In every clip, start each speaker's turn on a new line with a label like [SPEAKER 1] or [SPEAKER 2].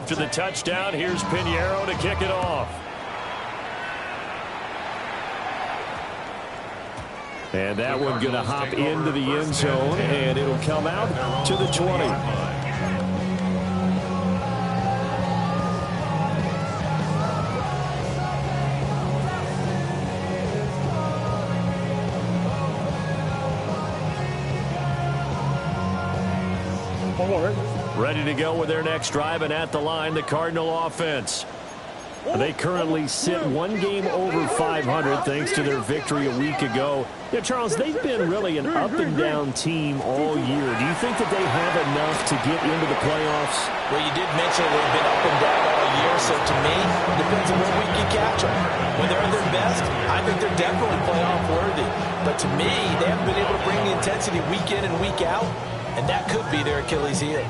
[SPEAKER 1] after the touchdown. Here's Pinheiro to kick it off. And that one going to hop into the end zone, and it'll come out to the 20. Ready to go with their next drive, and at the line, the Cardinal offense. They currently sit one game over 500 thanks to their victory a week ago. Yeah, Charles, they've been really an up-and-down team all year. Do you think that they have enough to get into the playoffs?
[SPEAKER 2] Well, you did mention they've been up and down all year, so to me, it depends on what week you catch them. When they're at their best, I think they're definitely playoff worthy. But to me, they haven't been able to bring the intensity week in and week out, and that could be their Achilles heel.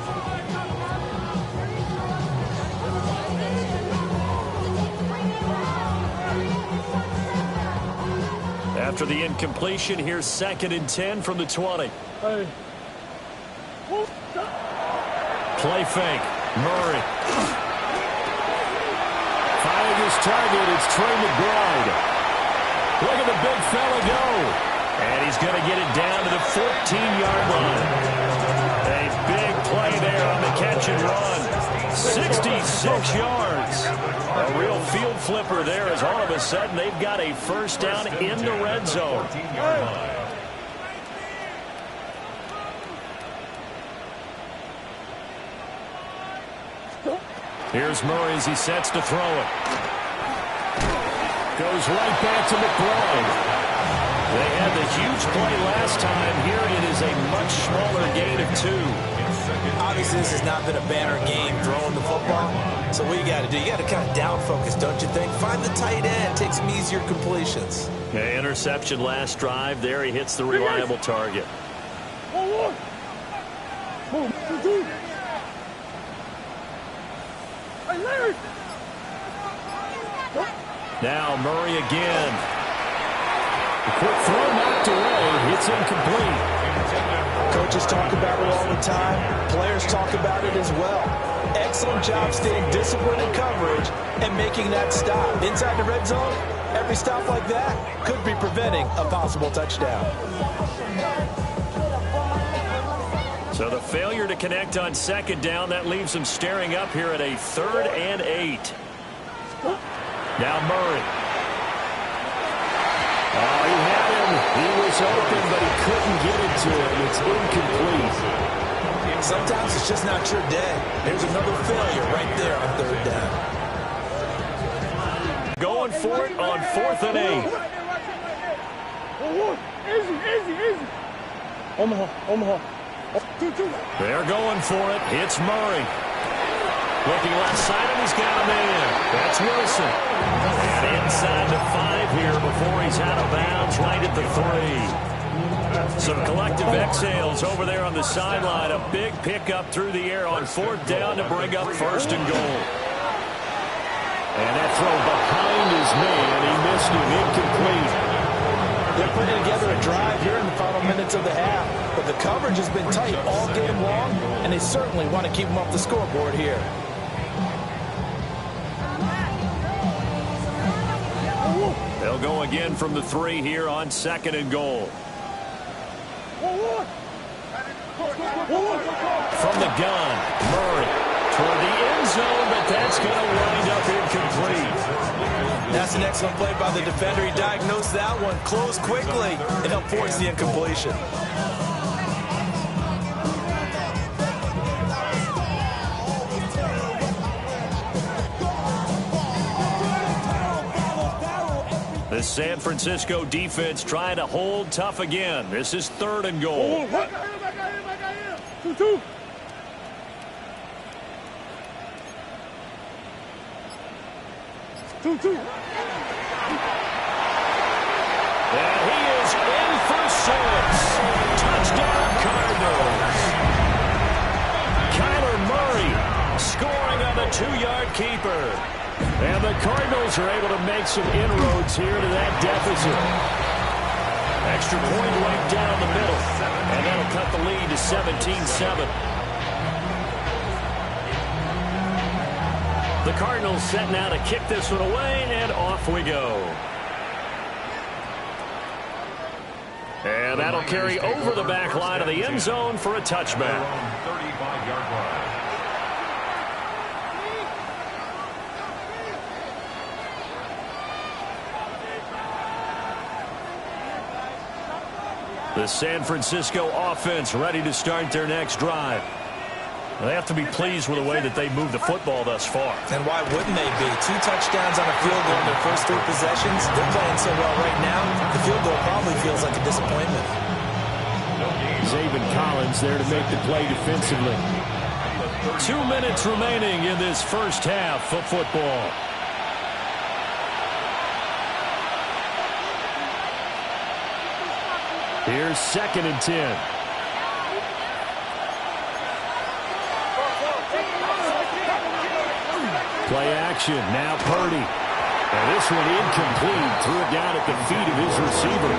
[SPEAKER 1] After the incompletion, here's 2nd and 10 from the 20. Play fake. Murray. Finding his target, it's Trey McBride. Look at the big fella go. And he's going to get it down to the 14-yard line. A big play there on the catch and run. 66 yards. A real field flipper there as all of a sudden they've got a first down in the red zone. Here's Murray as he sets to throw it. Goes right back to McBride. They had the huge play last time. Here it is a much smaller gain of 2.
[SPEAKER 2] Obviously, this has not been a banner game throwing the football. So what you got to do, you got to kind of down focus, don't you think? Find the tight end, take some easier completions.
[SPEAKER 1] Okay, interception last drive. There he hits the reliable target. Now Murray again. The quick throw knocked away. It's incomplete.
[SPEAKER 2] Coaches talk about it all the time. Players talk about it as well. Excellent job staying disciplined in coverage and making that stop. Inside the red zone, every stop like that could be preventing a possible touchdown.
[SPEAKER 1] So the failure to connect on 2nd down, that leaves them staring up here at a 3rd and 8. Now Murray. Oh, he had him. He was open, but he couldn't get it to him. It's incomplete.
[SPEAKER 2] Sometimes it's just not your day. There's another failure right there on 3rd down.
[SPEAKER 1] Going for it on 4th and 8.
[SPEAKER 3] Easy. Omaha.
[SPEAKER 1] They're going for it. It's Murray. Looking left side, and he's got a man. That's Wilson. And inside the 5 here before he's out of bounds right at the 3. Some collective exhales over there on the sideline. A big pickup through the air on 4th down to bring up 1st and goal. And that throw behind his man. He missed him. Incomplete.
[SPEAKER 2] They're putting together a drive here in the final minutes of the half. But the coverage has been tight all game long, and they certainly want to keep them off the scoreboard here.
[SPEAKER 1] They'll go again from the 3 here on 2nd and goal. From the gun, Murray toward the end zone, but that's going to wind up incomplete.
[SPEAKER 2] That's an excellent play by the defender. He diagnosed that one, closed quickly, and helped force the incompletion.
[SPEAKER 1] The San Francisco defense trying to hold tough again. This is 3rd and goal. And he is in for 6. Touchdown Cardinals. Kyler Murray scoring on the 2-yard keeper. And the Cardinals are able to make some inroads here to that deficit. Extra point right down the middle. And that'll cut the lead to 17-7. The Cardinals set now to kick this one away, and off we go. And that'll carry over the back line of the end zone for a touchback.
[SPEAKER 4] 35-yard line.
[SPEAKER 1] The San Francisco offense ready to start their next drive. They have to be pleased with the way that they moved the football thus far.
[SPEAKER 2] And why wouldn't they be? 2 touchdowns on a field goal in their first 3 possessions. They're playing so well right now, the field goal probably feels like a disappointment.
[SPEAKER 5] Zaven Collins there to make the play defensively.
[SPEAKER 1] 2 minutes remaining in this first half of football. Here's 2nd and 10. Play action, now Purdy. And this one incomplete, threw it down at the feet of his receiver.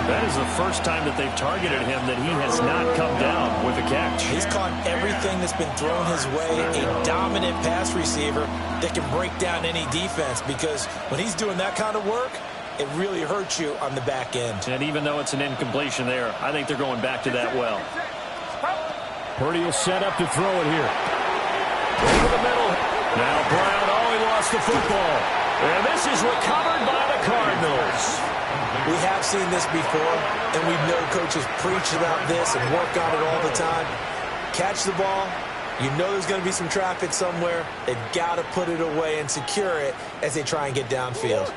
[SPEAKER 1] That is the first time that they've targeted him that he has not come down with a catch.
[SPEAKER 2] He's caught everything that's been thrown his way, a dominant pass receiver that can break down any defense, because when he's doing that kind of work, it really hurts you on the back end.
[SPEAKER 1] And even though it's an incompletion there, I think they're going back to that well.
[SPEAKER 5] Purdy will set up to throw it here.
[SPEAKER 1] Over the middle. Now Brown, he lost the football. And this is recovered by the Cardinals.
[SPEAKER 2] We have seen this before, and we know coaches preach about this and work on it all the time. Catch the ball. You know there's going to be some traffic somewhere. They've got to put it away and secure it as they try and get downfield.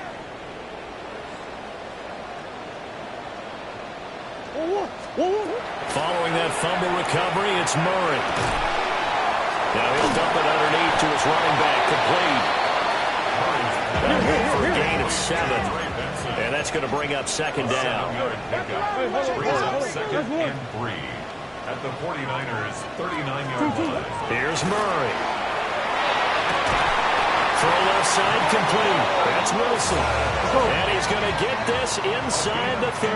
[SPEAKER 1] Following that fumble recovery, it's Murray. Now he'll dump it underneath to his running back, complete. For a gain of 7. And that's going to bring up 2nd down.
[SPEAKER 4] Brings up 2nd and 3 at the 49ers 39-yard line.
[SPEAKER 1] Here's Murray. Throw left side, complete. That's Wilson. And he's going to get this inside the 30.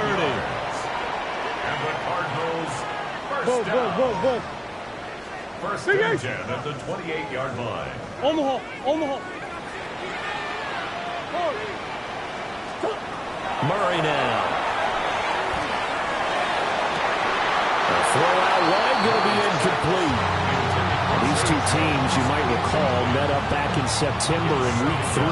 [SPEAKER 4] And the Cardinals first down. First and 10 at the 28-yard line.
[SPEAKER 3] Omaha.
[SPEAKER 1] Murray now. A throw out wide going to be incomplete.
[SPEAKER 5] These two teams, you might recall, met up back in September in Week 3.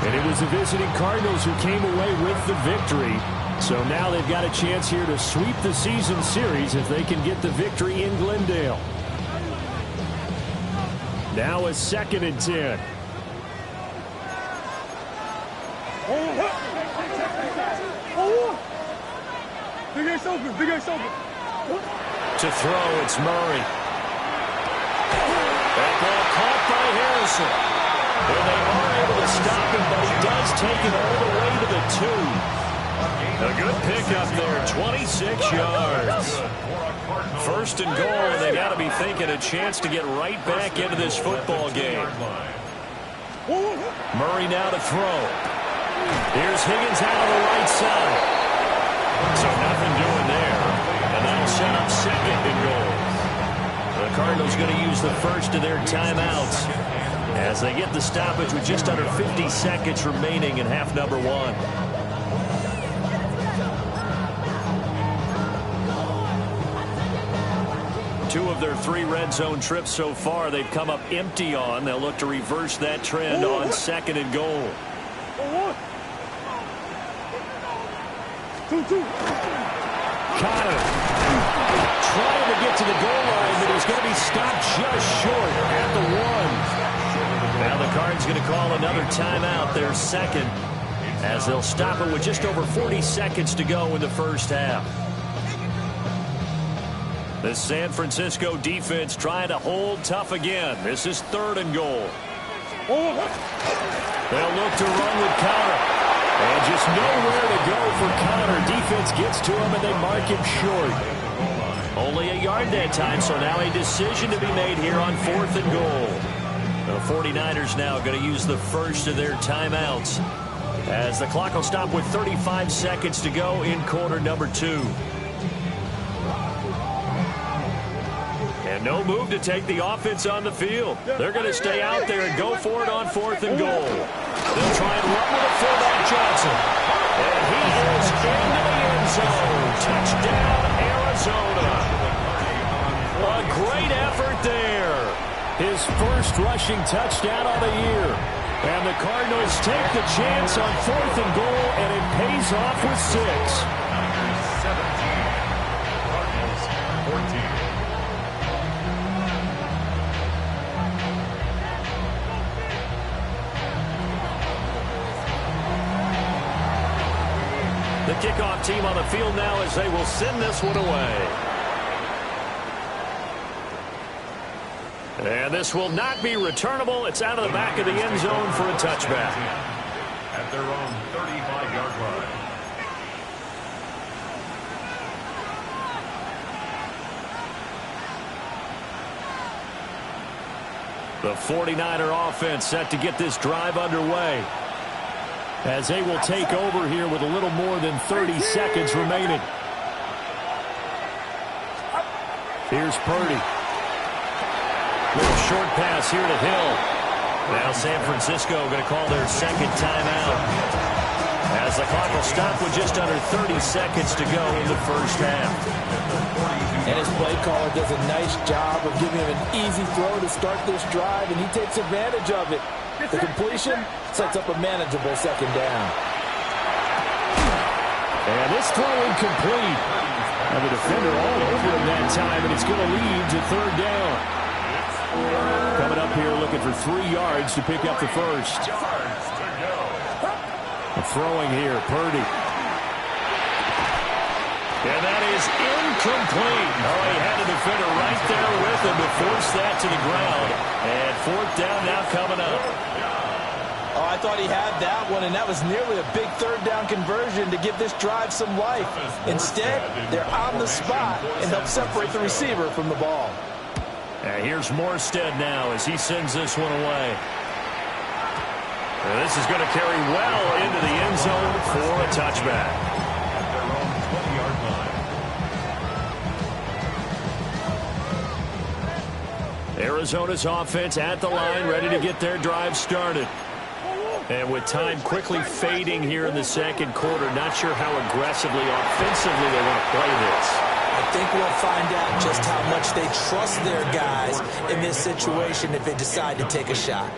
[SPEAKER 5] And it was the visiting Cardinals who came away with the victory. So now they've got a chance here to sweep the season series if they can get the victory in Glendale. Now a 2nd and 10.
[SPEAKER 3] Big Ace open.
[SPEAKER 1] To throw, it's Murray. That ball caught by Harrison. And they are able to stop him, but he does take it all the way to the 2. A good pickup there, 26 yards. First and goal, and they got to be thinking a chance to get right back into this football game. Murray now to throw. Here's Higgins out on the right side. So nothing doing there. And that'll set up 2nd and goal. The Cardinals going to use the first of their timeouts as they get the stoppage with just under 50 seconds remaining in half number 1. Two of their 3 red zone trips so far they've come up empty on. They'll look to reverse that trend on 2nd and goal.
[SPEAKER 3] 2.
[SPEAKER 1] Connor trying to get to the goal line, but he's going to be stopped just short at the 1. Now the Cards going to call another timeout, their 2nd, as they'll stop it with just over 40 seconds to go in the first half. The San Francisco defense trying to hold tough again. This is 3rd and goal. They'll look to run with Connor. And just nowhere to go for Connor. Defense gets to him, and they mark him short. Only a yard that time, so now a decision to be made here on 4th and goal. The 49ers now going to use the first of their timeouts, as the clock will stop with 35 seconds to go in quarter number 2. And And no move to take the offense on the field. They're going to stay out there and go for it on 4th and goal. They'll try and run with it, fullback Johnson. And he is into the end zone. Touchdown, Arizona. A great effort there.
[SPEAKER 5] His first rushing touchdown of the year. And the Cardinals take the chance on 4th and goal, and it pays off with 6.
[SPEAKER 4] 17. Cardinals 14.
[SPEAKER 1] The kickoff team on the field now as they will send this one away. And this will not be returnable. It's out of the back of the end zone for a touchback.
[SPEAKER 4] At their own 35-yard line.
[SPEAKER 1] The 49er offense set to get this drive underway, as they will take over here with a little more than 30 seconds remaining. Here's Purdy. Little short pass here to Hill. Now San Francisco going to call their second timeout, as the clock will stop with just under 30 seconds to go in the first half.
[SPEAKER 2] And his play caller does a nice job of giving him an easy throw to start this drive, and he takes advantage of it. The completion sets up a manageable second down.
[SPEAKER 5] And this throw incomplete. And the defender all over him that time, and it's going to lead to 3rd down. Coming up here looking for 3 yards to pick up the first. Throwing here, Purdy.
[SPEAKER 1] And that is incomplete. Oh, he had a defender right there with him to force that to the ground. And 4th down now coming up.
[SPEAKER 2] Oh, I thought he had that one, and that was nearly a big 3rd down conversion to give this drive some life. Instead, they're on the spot and help separate the receiver from the ball.
[SPEAKER 1] And here's Morstead now as he sends this one away. And this is going to carry well into the end zone for a touchback.
[SPEAKER 4] At their own 20-yard line.
[SPEAKER 1] Arizona's offense at the line, ready to get their drive started. And with time quickly fading here in the second quarter, not sure how aggressively, offensively they want to play this.
[SPEAKER 2] I think we'll find out just how much they trust their guys in this situation if they decide to take a shot.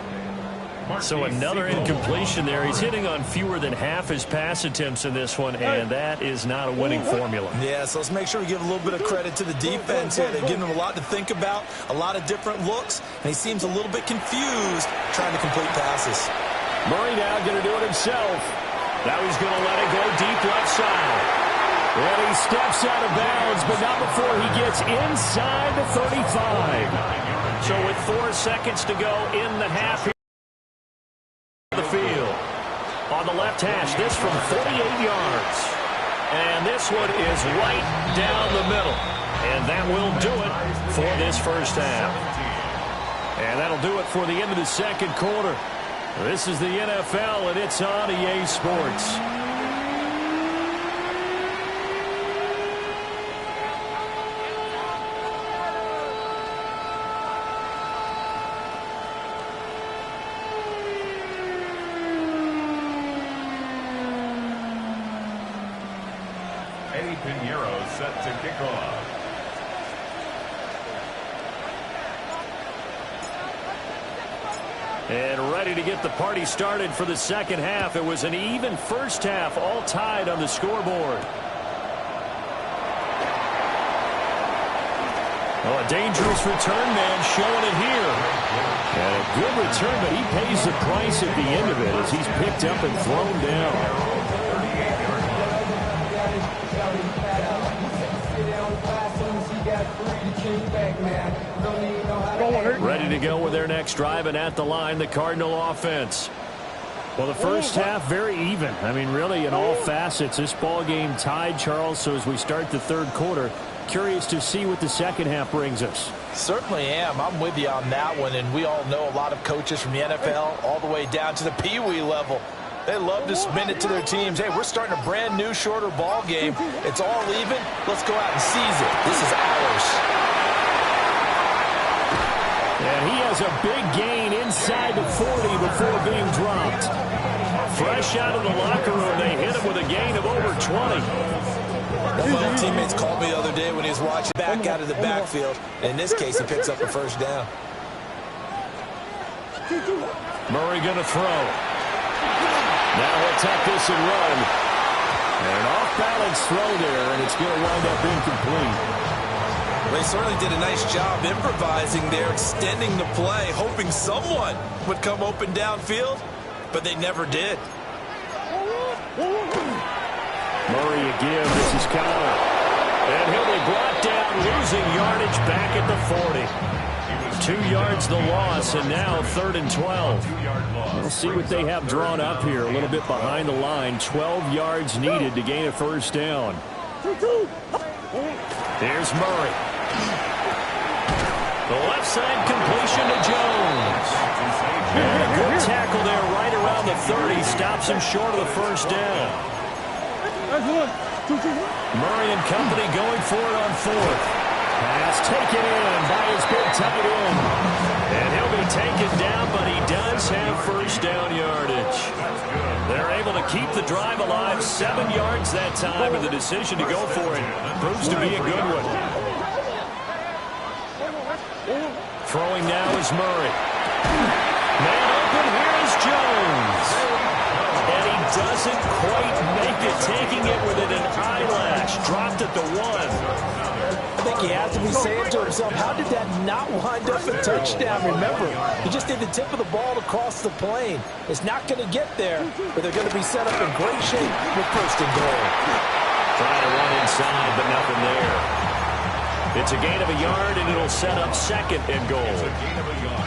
[SPEAKER 1] So another incompletion there. He's hitting on fewer than half his pass attempts in this one, and that is not a winning formula.
[SPEAKER 2] Yeah, so let's make sure we give a little bit of credit to the defense here. They've given him a lot to think about, a lot of different looks, and he seems a little bit confused trying to complete passes.
[SPEAKER 5] Murray now going to do it himself.
[SPEAKER 1] Now he's going to let it go deep left side.
[SPEAKER 5] And he steps out of bounds, but not before he gets inside the 35.
[SPEAKER 1] So with 4 seconds to go in the half here, the field. On the left hash, this from 48 yards. And this one is right down the middle. And that will do it for this first half. And that'll do it for the end of the second quarter. This is the NFL, and it's on EA Sports.
[SPEAKER 4] Eddie Pinheiro set to kick off.
[SPEAKER 1] And ready to get the party started for the second half. It was an even first half, all tied on the scoreboard. Oh, a dangerous return man showing it here. And a good return, but he pays the price at the end of it as he's picked up and thrown down. Ready to go with their next drive, and at the line, the Cardinal offense.
[SPEAKER 5] Well, the first half, very even. I mean, really, in all facets, this ball game tied, Charles. So as we start the third quarter, curious to see what the second half brings us.
[SPEAKER 2] Certainly am. I'm with you on that one, and we all know a lot of coaches from the NFL all the way down to the Pee-wee level. They love to spin it to their teams. Hey, we're starting a brand new, shorter ball game. It's all even. Let's go out and seize it. This is ours.
[SPEAKER 5] before being dropped. Fresh out of the locker room, they hit him with a gain of over 20.
[SPEAKER 2] One of my old teammates called me the other day when he was watching back out of the backfield. In this case, he picks up a first down.
[SPEAKER 5] Murray going to throw. Now he'll tuck this and run. And an off-balance throw there, and it's going to wind up incomplete.
[SPEAKER 2] Well, he certainly did a nice job improvising there, extending the play, hoping someone would come open downfield, but they never did.
[SPEAKER 5] Murray again, this is Connor. And he'll be brought down, losing yardage back at the 40. 2 yards the loss, and now 3rd and 12. We'll see what they have drawn up here. A little bit behind the line. 12 yards needed to gain a first down. There's Murray. The left side completion to Jones. And a good tackle there right around the 30. Stops him short of the first down. Murray and company going for it on 4th. Pass taken in by his big tight end. And he'll be taken down, but he does have first down yardage. They're able to keep the drive alive. 7 yards that time, and the decision to go for it proves to be a good one. Throwing now is Murray. Man open, here is Jones. And he doesn't quite make it, taking it within an eyelash. Dropped at the 1.
[SPEAKER 2] I think he has to be saying to himself, how did that not wind up a touchdown? Remember, he just did the tip of the ball across the plane. It's not going to get there, but they're going to be set up in great shape with 1st and goal.
[SPEAKER 5] Trying to run inside, but nothing there. It's a gain of a yard, and it'll set up 2nd and goal.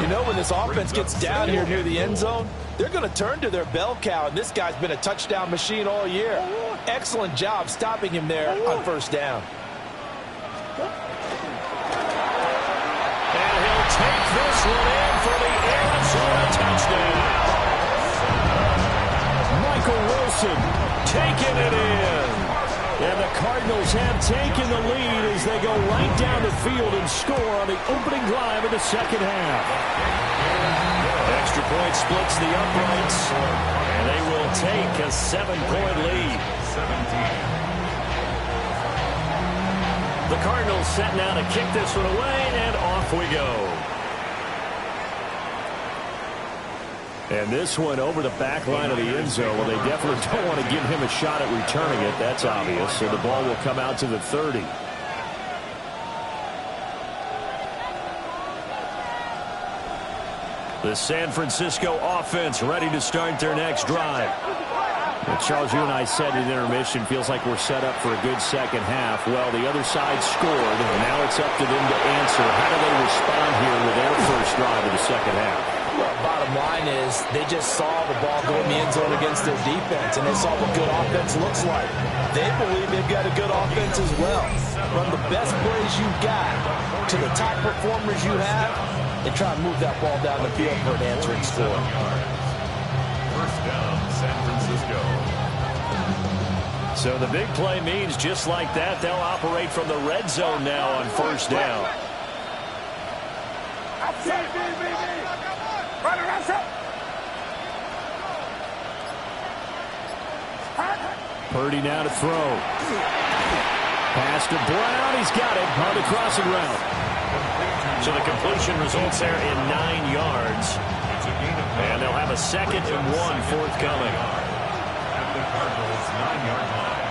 [SPEAKER 2] You know, when this offense gets down here near the end zone, they're going to turn to their bell cow, and this guy's been a touchdown machine all year. Excellent job stopping him there on 1st down.
[SPEAKER 5] And he'll take this one in for the Arizona touchdown. Michael Wilson taking it in. And the Cardinals have taken the lead as they go right down the field and score on the opening drive of the 2nd half. Extra point splits the uprights, and they will take a 7-point lead. 17. The Cardinals set now to kick this one away, and off we go. And this one over the back line of the end zone. Well, they definitely don't want to give him a shot at returning it. That's obvious. So the ball will come out to the 30. The San Francisco offense ready to start their next drive. Well, Charles, you and I said in intermission, feels like we're set up for a good 2nd half. Well, the other side scored, and now it's up to them to answer. How do they respond here with their first drive of the 2nd half?
[SPEAKER 2] Well, bottom line is they just saw the ball go in the end zone against their defense, and they saw what good offense looks like. They believe they've got a good offense as well. Run the best plays you've got to the top performers you have, and try and move that ball down the field for an answering score.
[SPEAKER 4] First down, San Francisco.
[SPEAKER 5] So the big play means just like that, they'll operate from the red zone now on 1st down. Purdy now to throw. Pass to Brown. He's got it on the crossing route. So the completion results there in 9 yards. And they'll have a 2nd and 1 forthcoming.
[SPEAKER 4] At the Cardinals' 9-yard line.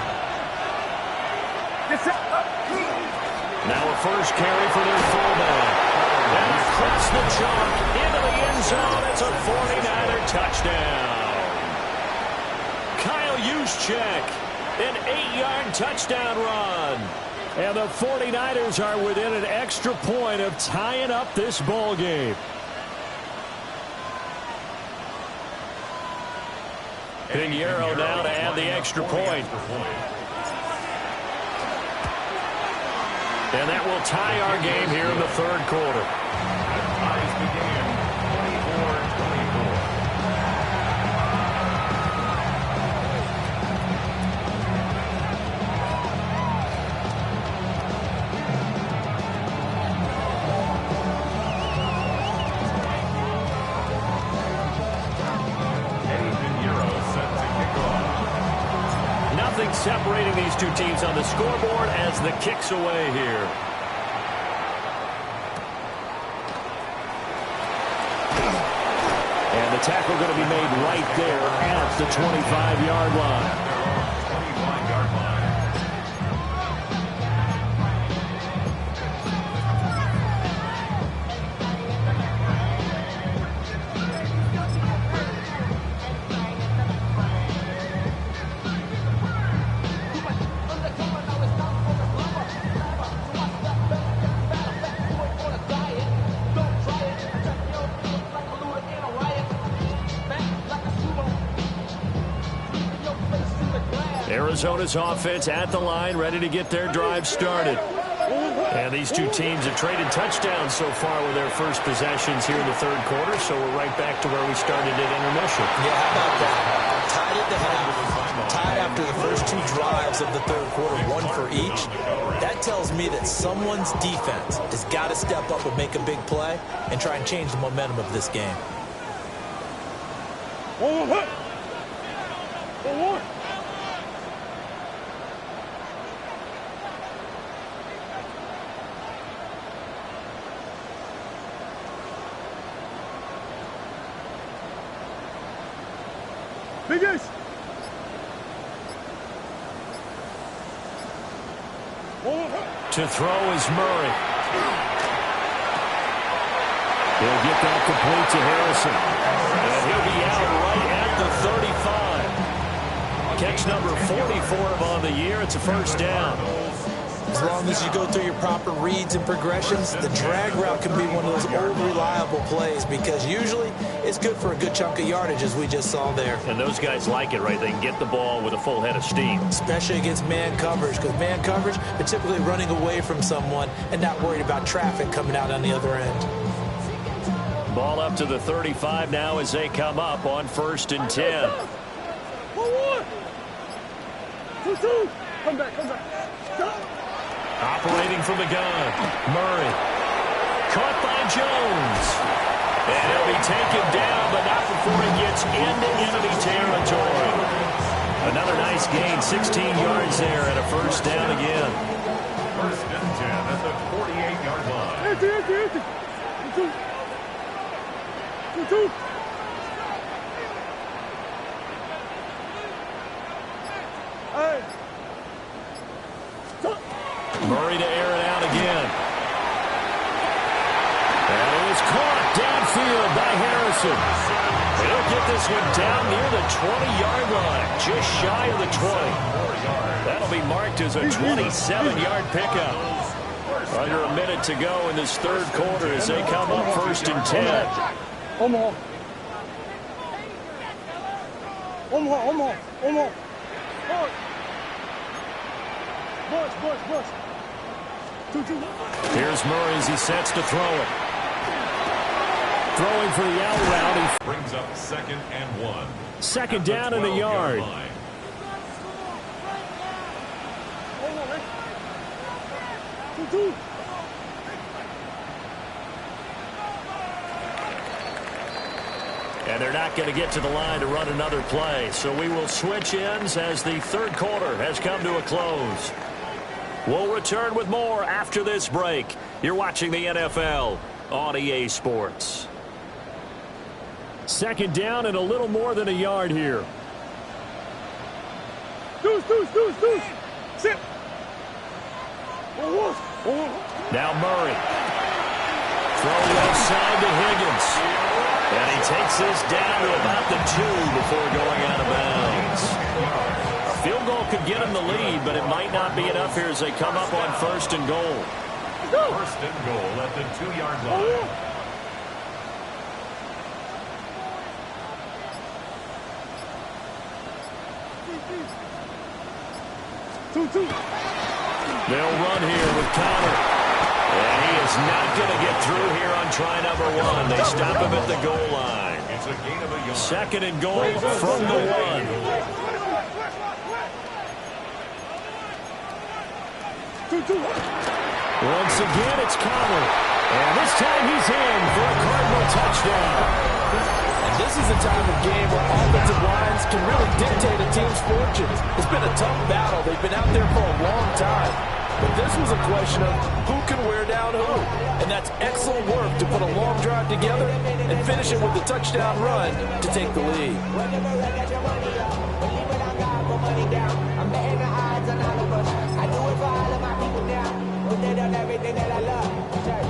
[SPEAKER 5] Now a first carry for their fullback. And across the chalk into the end zone. It's a 49er touchdown. Kyle Juszczyk, an 8-yard touchdown run. And the 49ers are within an extra point of tying up this ball game. Pinheiro now to add the extra point. And that will tie our game here in the 3rd quarter.
[SPEAKER 4] Ties the game 24-24.
[SPEAKER 1] separating these two teams on the scoreboard as the kick's away here. And the tackle going to be made right there at the 25-yard line. Arizona's offense at the line, ready to get their drive started. And these two teams have traded touchdowns so far with their first possessions here in the third quarter, so we're right back to where we started at intermission.
[SPEAKER 2] Yeah, how about that? Tied at the half, tied after the first two drives of the third quarter, one for each. That tells me that someone's defense has got to step up and make a big play and try and change the momentum of this game.
[SPEAKER 3] Big Ace.
[SPEAKER 1] To throw is Murray. He'll get that complete to Harrison. And he'll be out right at the 35. Catch number 40 for him on the year. It's a first down.
[SPEAKER 2] As long as you go through your proper reads and progressions, the drag route can be one of those old reliable plays because usually it's good for a good chunk of yardage, as we just saw there.
[SPEAKER 1] And those guys like it, right? They can get the ball with a full head of steam.
[SPEAKER 2] Especially against man coverage, because man coverage, they're typically running away from someone and not worried about traffic coming out on the other end.
[SPEAKER 1] Ball up to the 35 now as they come up on 1st and 10.
[SPEAKER 3] 2-2. Come back. Stop.
[SPEAKER 1] Operating from the gun, Murray. Caught by Jones. And he'll be taken down, but not before he gets into enemy territory. Another nice gain, 16 yards there, and a first down again.
[SPEAKER 4] 1st and 10 at the 48-yard line.
[SPEAKER 3] Empty. 2-2. Hey.
[SPEAKER 1] Murray to air it out again. And it was caught downfield by Harrison. He'll get this one down near the 20-yard line, just shy of the 20. That'll be marked as a 27-yard pickup. Under a minute to go in this third quarter as they come up 1st and 10.
[SPEAKER 3] Omaha. 2-2.
[SPEAKER 1] Here's Murray as he sets to throw it. Throwing for the out route. He
[SPEAKER 4] brings up 2nd and 1.
[SPEAKER 1] Second down in the yard.
[SPEAKER 4] Line. And they're not going to get to the line to run another play. So we will switch ends as the third quarter has come to a close. We'll return with more after this break. You're watching the NFL on EA Sports.
[SPEAKER 5] Second down and a little more than a yard here.
[SPEAKER 3] Deuce. Sit.
[SPEAKER 1] Now Murray. Throw left side to Higgins. And he takes this down to about the 2 before going out of bounds. A field goal could get him the lead, but it might not be enough here as they come up on 1st and goal.
[SPEAKER 4] 1st and goal at the 2-yard line.
[SPEAKER 1] They'll run here with Connor. And he is not going to get through here on try number 1. They stop him at the goal line.
[SPEAKER 4] It's a gain of a yard.
[SPEAKER 1] 2nd and goal from the 1. Once again, it's Connor. And this time he's in for a Cardinal touchdown.
[SPEAKER 2] And this is the type of game where offensive lines can really dictate a team's fortunes. It's been a tough battle. They've been out there for a long time. But this was a question of who can wear down who. And that's excellent work to put a long drive together and finish it with a touchdown run to take the lead.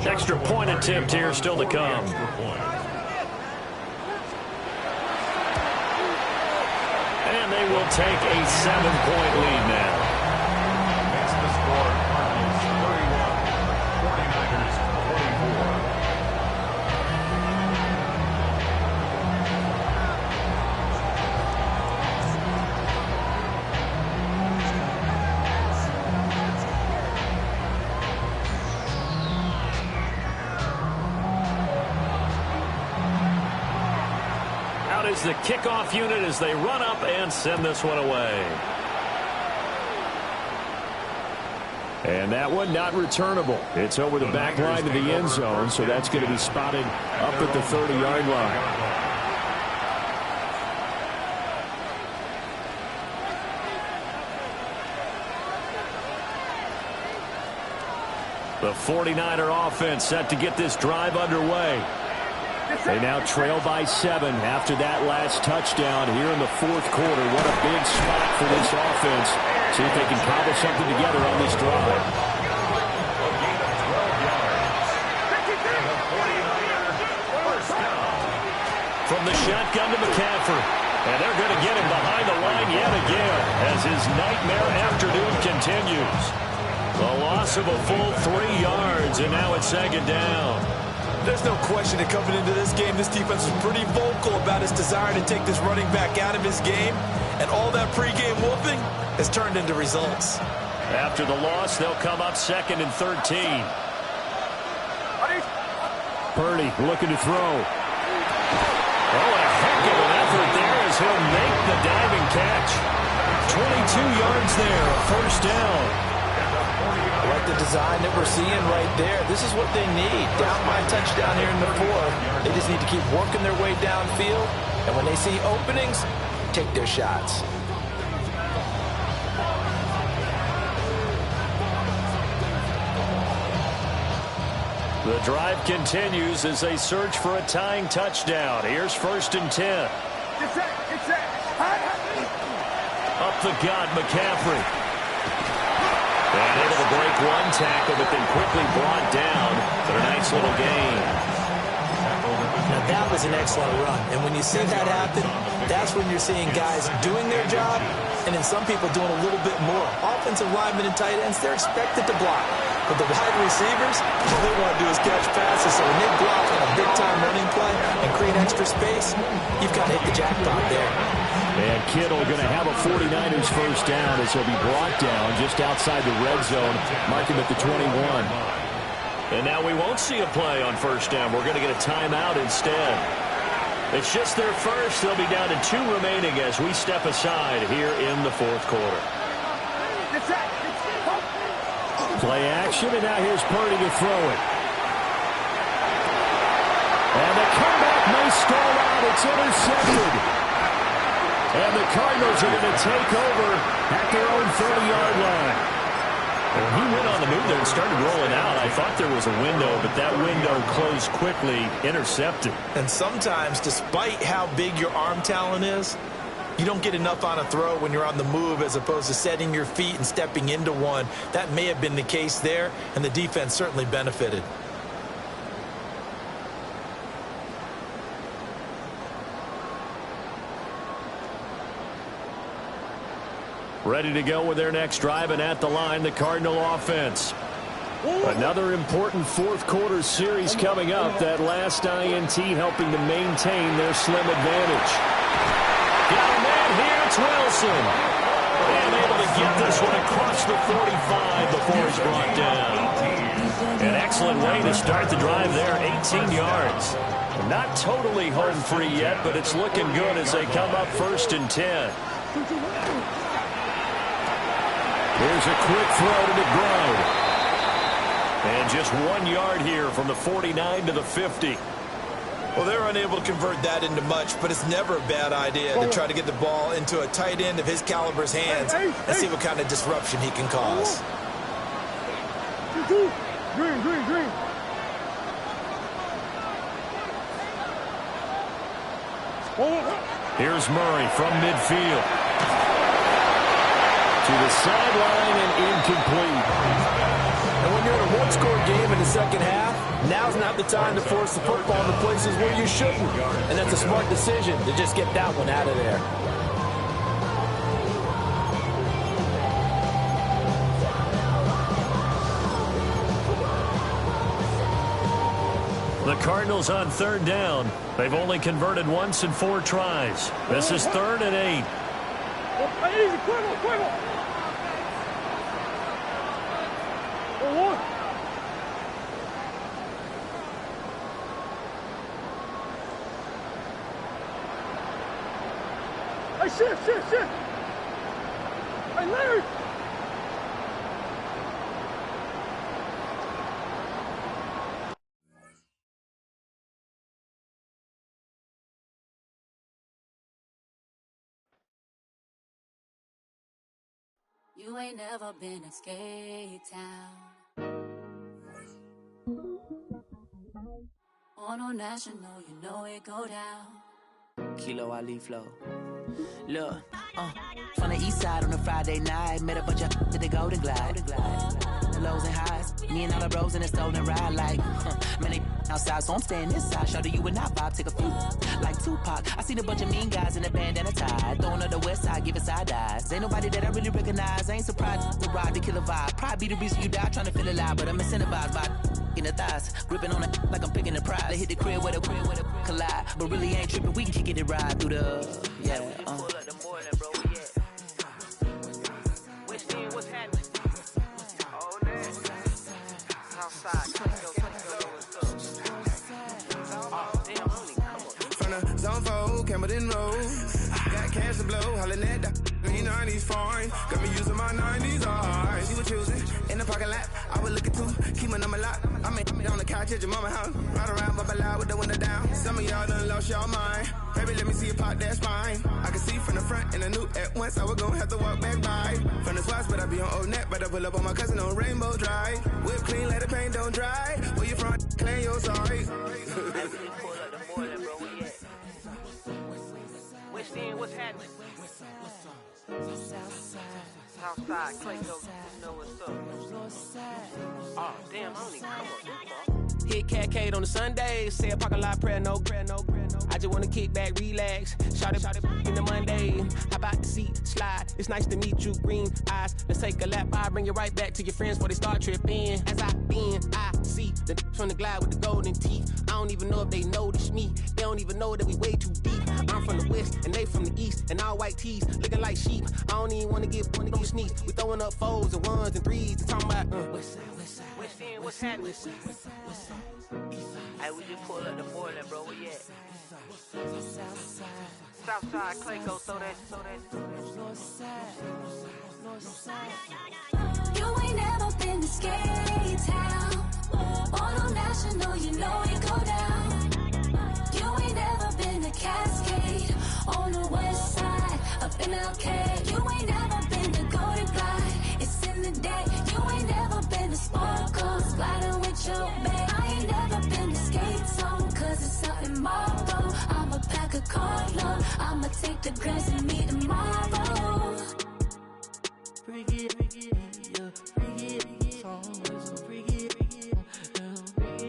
[SPEAKER 4] Extra point attempt here still to come. And they will take a 7-point lead now.
[SPEAKER 1] That's the score. Cardinals 31, 49ers 44.
[SPEAKER 4] Is the kickoff unit as they run up and send this one away.
[SPEAKER 5] And that one not returnable. It's over the back line to the end zone, so that's going to be spotted up at the 30-yard line.
[SPEAKER 4] The 49er offense set to get this drive underway.
[SPEAKER 5] They now trail by 7 after that last touchdown here in the fourth quarter. What a big spot for this offense. See if they can cobble something together on this drive.
[SPEAKER 4] From the shotgun to McCaffrey. And they're going to get him behind the line yet again as his nightmare afternoon continues. The loss of a full 3 yards, and now it's second down.
[SPEAKER 2] There's no question that coming into this game, this defense was pretty vocal about its desire to take this running back out of his game. And all that pregame whooping has turned into results.
[SPEAKER 4] After the loss, they'll come up 2nd and 13.
[SPEAKER 5] Purdy looking to throw.
[SPEAKER 4] Oh, a heck of an effort there as he'll make the diving catch. 22 yards there, a first down.
[SPEAKER 2] I like the design that we're seeing right there. This is what they need. Down by a touchdown here in the fourth. They just need to keep working their way downfield. And when they see openings, take their shots.
[SPEAKER 4] The drive continues as they search for a tying touchdown. Here's 1st and 10. Up the gut, McCaffrey. And able to break one tackle, but then quickly brought down for a nice little gain.
[SPEAKER 2] Now that was an excellent run. And when you see that happen, that's when you're seeing guys doing their job and then some people doing a little bit more. Offensive linemen and tight ends, they're expected to block. But the wide receivers, all they want to do is catch passes. So when they block on a big-time running play and create extra space, you've got to hit the jackpot there.
[SPEAKER 5] And Kittle going to have a 49ers first down as he'll be brought down just outside the red zone. Mark him at the 21.
[SPEAKER 4] And now we won't see a play on first down. We're going to get a timeout instead. It's just their first. They'll be down to 2 remaining as we step aside here in the fourth quarter.
[SPEAKER 5] Play action, and now here's Purdy to throw it. And the comeback may stall out. It's intercepted. And the Cardinals are going to take over at their own 30-yard line.
[SPEAKER 4] Well, he went on the move there and started rolling out. I thought there was a window, but that window closed quickly, intercepted.
[SPEAKER 2] And sometimes, despite how big your arm talent is, you don't get enough on a throw when you're on the move as opposed to setting your feet and stepping into one. That may have been the case there, and the defense certainly benefited.
[SPEAKER 4] Ready to go with their next drive, and at the line, the Cardinal offense.
[SPEAKER 5] Another important fourth quarter series coming up. That last INT helping to maintain their slim advantage.
[SPEAKER 4] Got a man here, it's Wilson. And able to get this one across the 45 before he's brought down. An excellent way to start the drive there, 18 yards. Not totally home free yet, but it's looking good as they come up 1st and 10.
[SPEAKER 5] Here's a quick throw to McBride.
[SPEAKER 4] And just 1 yard here from the 49 to the 50.
[SPEAKER 2] Well, they're unable to convert that into much, but it's never a bad idea to try to get the ball into a tight end of his caliber's hands and see what kind of disruption he can cause.
[SPEAKER 3] Green.
[SPEAKER 4] Here's Murray from midfield. To the sideline and incomplete.
[SPEAKER 2] And when you're in a one-score game in the second half, now's not the time to force the football into places where you shouldn't. And that's a smart decision to just get that one out of there.
[SPEAKER 4] The Cardinals on third down. They've only converted once in 4 tries. This is 3rd and 8.
[SPEAKER 3] Easy, quick. Hey, shift. Hey, Larry.
[SPEAKER 6] You ain't never been in skate town. On no national, you know it go down.
[SPEAKER 7] Kilo Ali flow. Look, from the east side on a Friday night, met a bunch of to the Golden Glide. The lows and highs, me and all the bros in a stolen ride like, man, they outside, so I'm staying inside. Show you and I vibe, take a few, like Tupac. I seen a bunch of mean guys in a bandana tie, throwing up the west side, giving side eyes. Ain't nobody that I really recognize, I ain't surprised to ride the killer vibe. Probably be the reason you die trying to feel alive, but I'm incentivized by in the thighs, gripping on it like I'm picking the prize. They hit the crib with a collide, but really ain't tripping. We can kick it and ride through the
[SPEAKER 8] What's happening? Oh, Southside.
[SPEAKER 9] From the zone 4, Campbellton Road. Got cash to blow, hollering at the 90s foreign. Got me using my 90s eyes. You were choosing in the parking lot. I was looking too, keep my number locked. I'm on the couch at your mama house. Ride around, bubble loud with the window down. Some of y'all done lost y'all mind. Baby, let me see you pop that spine. I can see from the front and I knew at once I was gonna have to walk back by. From the spots, but I be on Old Net. But I pull up on my cousin on Rainbow Drive. Whip clean, let the paint don't dry. Where you from? Claim your sorry.
[SPEAKER 8] What's happening? Southside, Clayco, you know what's up. Oh, damn, I don't even come up.
[SPEAKER 10] Hit Cat on the Sundays, say a parking lot prayer, no. I just wanna kick back, relax, shout it in the Monday. How about the seat, slide, it's nice to meet you, green eyes. Let's take a lap, I bring you right back to your friends before they start tripping. As I see the from the glide with the golden teeth. I don't even know if they notice me, they don't even know that we way too deep. I'm from the west, and they from the east, and all white tees, looking like sheep. I don't even wanna get sneak. We throwing up 4s and 1s and 3s, and talking about
[SPEAKER 8] What's happening? Hey, we just pulled up the Portland, bro. Where you at? Southside, Clayco, throw that.
[SPEAKER 6] You ain't never been to skate town. On no national, you know it go down. You ain't never been to Cascade. On the west side, up in LK. You ain't never been to Golden Glide. It's in the day. You ain't never been to Sparkle. Sliding with your babe. I ain't never been to Skate Zone. Cause it's out in Marlboro. I'ma pack a carload. I'ma take the grams and meet tomorrow.
[SPEAKER 7] bring it, yeah, bring it, song, so bring it, bring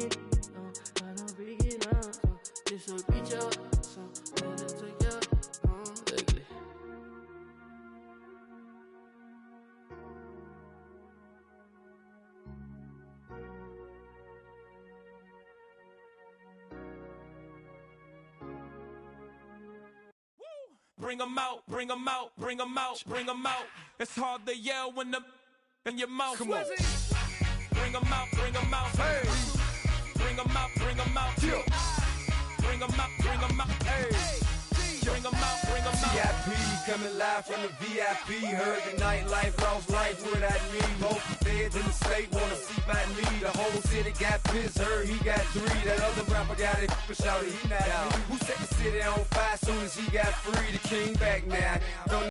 [SPEAKER 7] it, this will reach out, so ugly.
[SPEAKER 11] Bring 'em out, bring 'em out, bring 'em out, bring 'em out. It's hard to yell when the in your mouth. Come on. Bring 'em out, bring 'em out. Hey. Bring 'em out, bring 'em out. Yeah. Bring 'em out, bring 'em out. Hey. Bring 'em out, bring 'em out.
[SPEAKER 9] CIP,
[SPEAKER 12] coming live from the VIP. Heard the nightlife, lost life without me. Most feds in the state wanna see by me. The whole city got pissed, heard he got 3. That other rapper got it, but shouted he not out. Who set the city on fire soon as he got free? The king back now. Don't